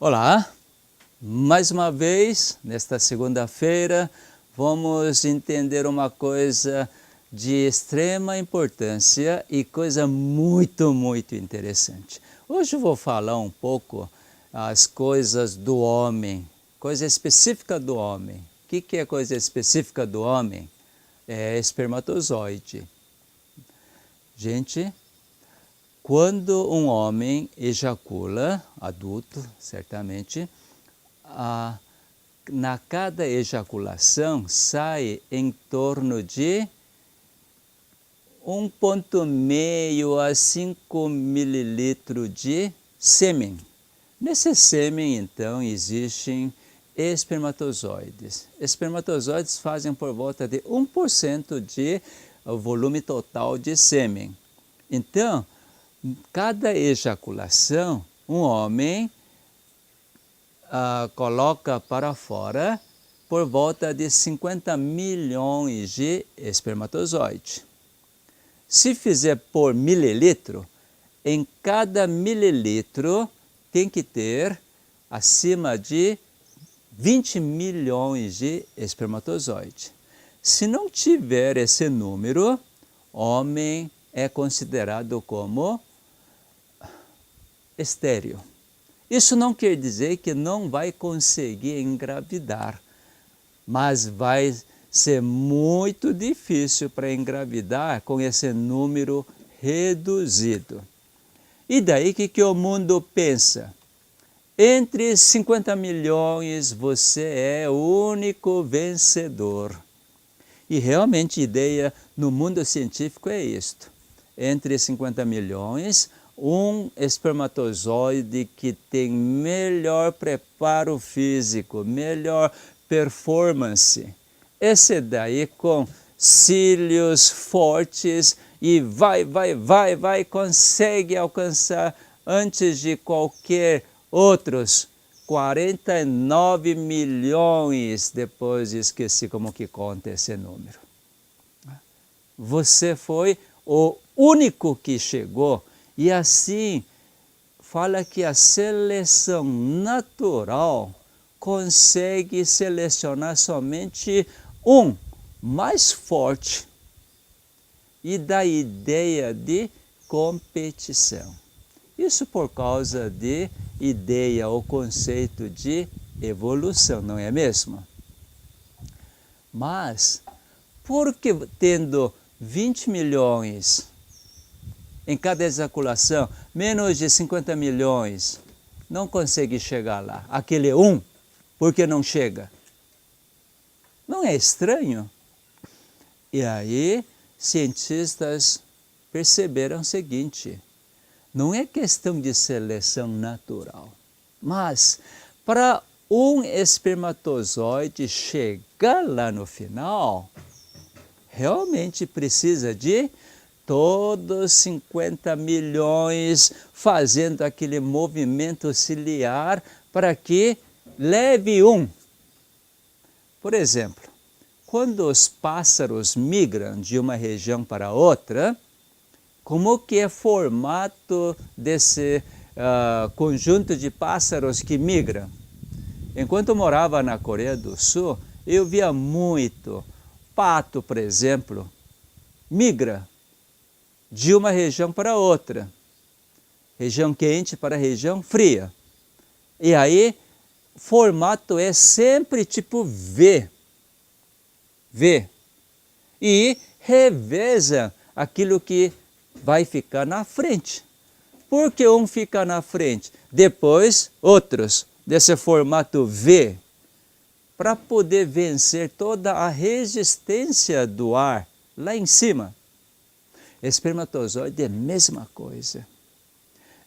Olá, mais uma vez, nesta segunda-feira, vamos entender uma coisa de extrema importância e coisa muito interessante. Hoje eu vou falar um pouco as coisas do homem, coisa específica do homem. O que é coisa específica do homem? É espermatozoide. Gente, quando um homem ejacula, adulto, certamente, na cada ejaculação sai em torno de 1,5 a 5 mililitros de sêmen. Nesse sêmen, então, existem espermatozoides. Espermatozoides fazem por volta de 1% de volume total de sêmen. Então, cada ejaculação, um homem coloca para fora por volta de 50 milhões de espermatozoides. Se fizer por mililitro, em cada mililitro tem que ter acima de 20 milhões de espermatozoides. Se não tiver esse número, homem é considerado como estéril. Isso não quer dizer que não vai conseguir engravidar, mas vai ser muito difícil para engravidar com esse número reduzido. E daí que o mundo pensa? Entre 50 milhões você é o único vencedor. E realmente a ideia no mundo científico é isto. Entre 50 milhões, um espermatozoide que tem melhor preparo físico, melhor performance. Esse daí com cílios fortes e vai, consegue alcançar antes de qualquer outros 49 milhões, depois esqueci como que conta esse número. Você foi o único que chegou. E assim, fala que a seleção natural consegue selecionar somente um mais forte e da ideia de competição. Isso por causa de ideia ou conceito de evolução, não é mesmo? Mas, por que tendo 20 milhões em cada ejaculação, menos de 50 milhões, não consegue chegar lá? Aquele por que não chega? Não é estranho? E aí, cientistas perceberam o seguinte: não é questão de seleção natural, mas para um espermatozoide chegar lá no final, realmente precisa de todos 50 milhões fazendo aquele movimento ciliar para que leve Por exemplo, quando os pássaros migram de uma região para outra, como que é formato desse conjunto de pássaros que migram? Enquanto eu morava na Coreia do Sul, eu via muito pato, por exemplo, migra de uma região para outra, região quente para região fria. E aí, o formato é sempre tipo V. E reveza aquilo que vai ficar na frente. Por que um fica na frente? Depois, outros, desse formato V, para poder vencer toda a resistência do ar lá em cima. Espermatozoide é a mesma coisa.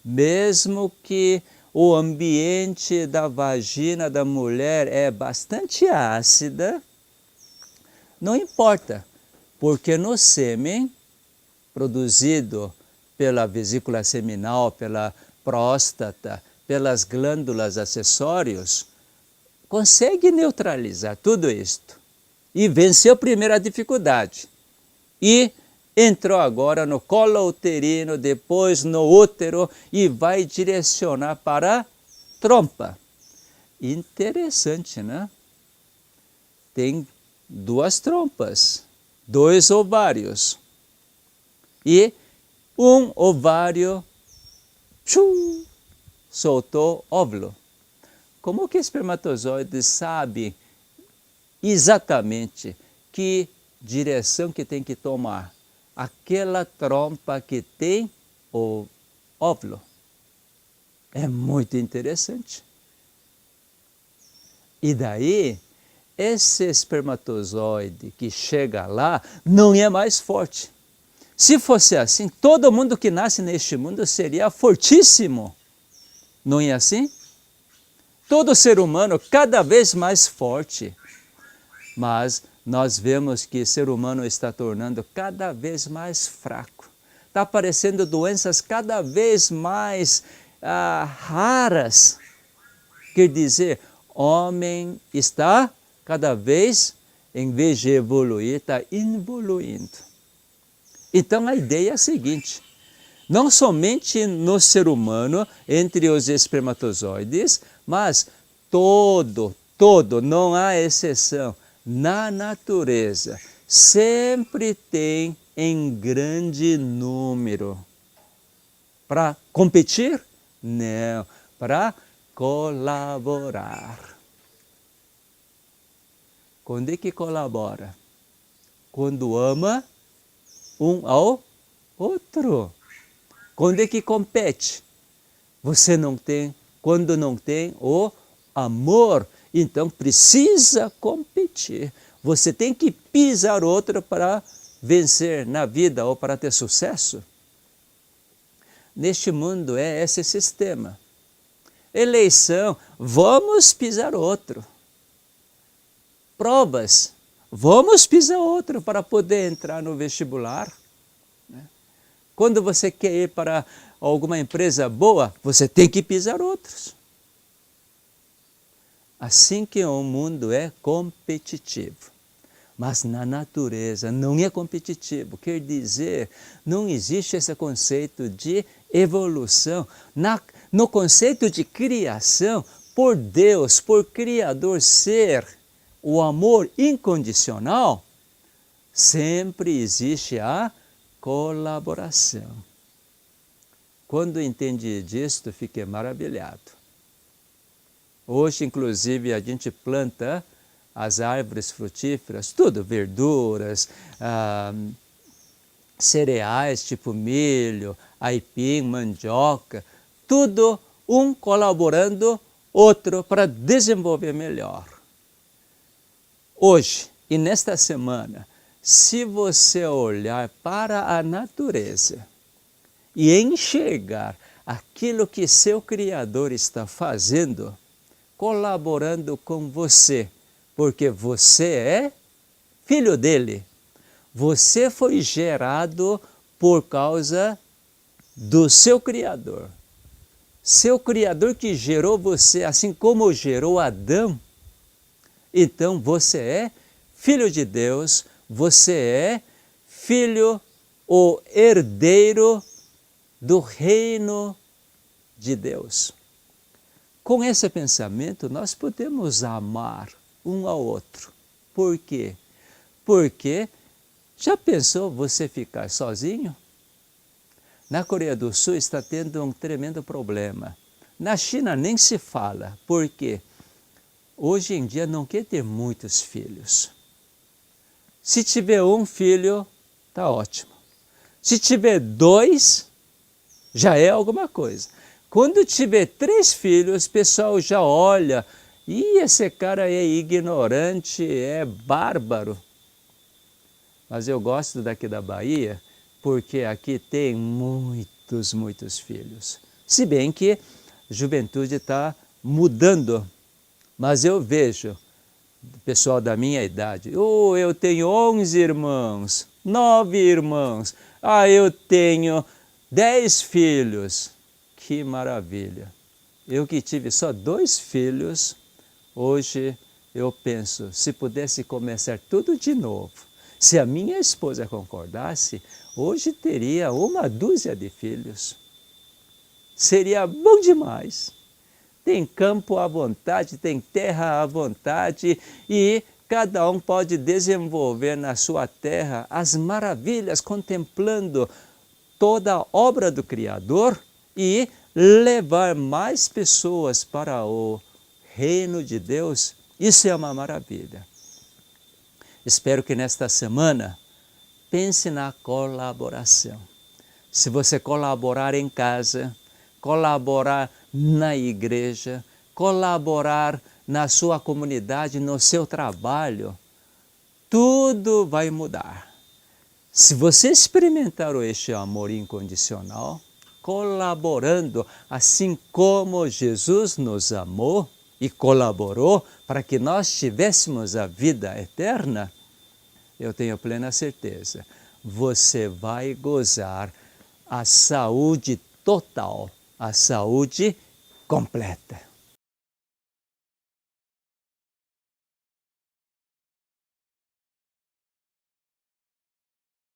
Mesmo que o ambiente da vagina da mulher é bastante ácida, não importa, porque no sêmen produzido pela vesícula seminal, pela próstata, pelas glândulas acessórias, consegue neutralizar tudo isto. E venceu primeiro a dificuldade. E entrou agora no colo uterino, depois no útero e vai direcionar para trompa. Interessante, né? Tem 2 trompas, 2 ovários. E um ovário soltou óvulo. Como que o espermatozoide sabe exatamente que direção que tem que tomar? Aquela trompa que tem o óvulo. É muito interessante. E daí, esse espermatozoide que chega lá não é mais forte. Se fosse assim, todo mundo que nasce neste mundo seria fortíssimo. Não é assim? Todo ser humano cada vez mais forte. Mas nós vemos que o ser humano está tornando cada vez mais fraco. Está aparecendo doenças cada vez mais raras. Quer dizer, o homem está cada vez, em vez de evoluir, está evoluindo. Então a ideia é a seguinte: não somente no ser humano, entre os espermatozoides, mas todo, não há exceção, na natureza, sempre tem em grande número. Para competir? Não, para colaborar. Quando é que colabora? Quando ama um ao outro. Quando é que compete? Você não tem, quando não tem o amor, então precisa competir. Você tem que pisar outro para vencer na vida ou para ter sucesso. Neste mundo é esse sistema. Eleição, vamos pisar outro. Provas, vamos pisar outro para poder entrar no vestibular. Quando você quer ir para alguma empresa boa, você tem que pisar outros. Assim que o mundo é competitivo. Mas na natureza não é competitivo. Quer dizer, não existe esse conceito de evolução. No conceito de criação, por Deus, por Criador ser o amor incondicional, sempre existe a colaboração. Quando entendi disto, fiquei maravilhado. Hoje, inclusive, a gente planta as árvores frutíferas, tudo, verduras, cereais tipo milho, aipim, mandioca, tudo um colaborando outro para desenvolver melhor. Hoje e nesta semana, se você olhar para a natureza e enxergar aquilo que seu Criador está fazendo, colaborando com você, porque você é filho dele. Você foi gerado por causa do seu Criador. Seu Criador que gerou você, assim como gerou Adão. Então você é filho de Deus, você é filho ou herdeiro do reino de Deus. Com esse pensamento, nós podemos amar um ao outro. Por quê? Porque já pensou você ficar sozinho? Na Coreia do Sul está tendo um tremendo problema. Na China nem se fala. Por quê? Hoje em dia não quer ter muitos filhos. Se tiver um filho, está ótimo. Se tiver 2, já é alguma coisa. Quando tiver 3 filhos, o pessoal já olha, e esse cara é ignorante, é bárbaro. Mas eu gosto daqui da Bahia, porque aqui tem muitos filhos. Se bem que a juventude está mudando, mas eu vejo o pessoal da minha idade, eu tenho 11 irmãos, 9 irmãos, eu tenho 10 filhos. Que maravilha! Eu que tive só 2 filhos, hoje eu penso, se pudesse começar tudo de novo, se a minha esposa concordasse, hoje teria 1 dúzia de filhos. Seria bom demais. tem campo à vontade, tem terra à vontade e cada um pode desenvolver na sua terra as maravilhas, contemplando toda a obra do Criador e levar mais pessoas para o reino de Deus. Isso é uma maravilha. Espero que nesta semana pense na colaboração. Se você colaborar em casa, colaborar na igreja, colaborar na sua comunidade, no seu trabalho, tudo vai mudar. Se você experimentar este amor incondicional, colaborando assim como Jesus nos amou e colaborou para que nós tivéssemos a vida eterna, eu tenho plena certeza, você vai gozar a saúde total, a saúde completa.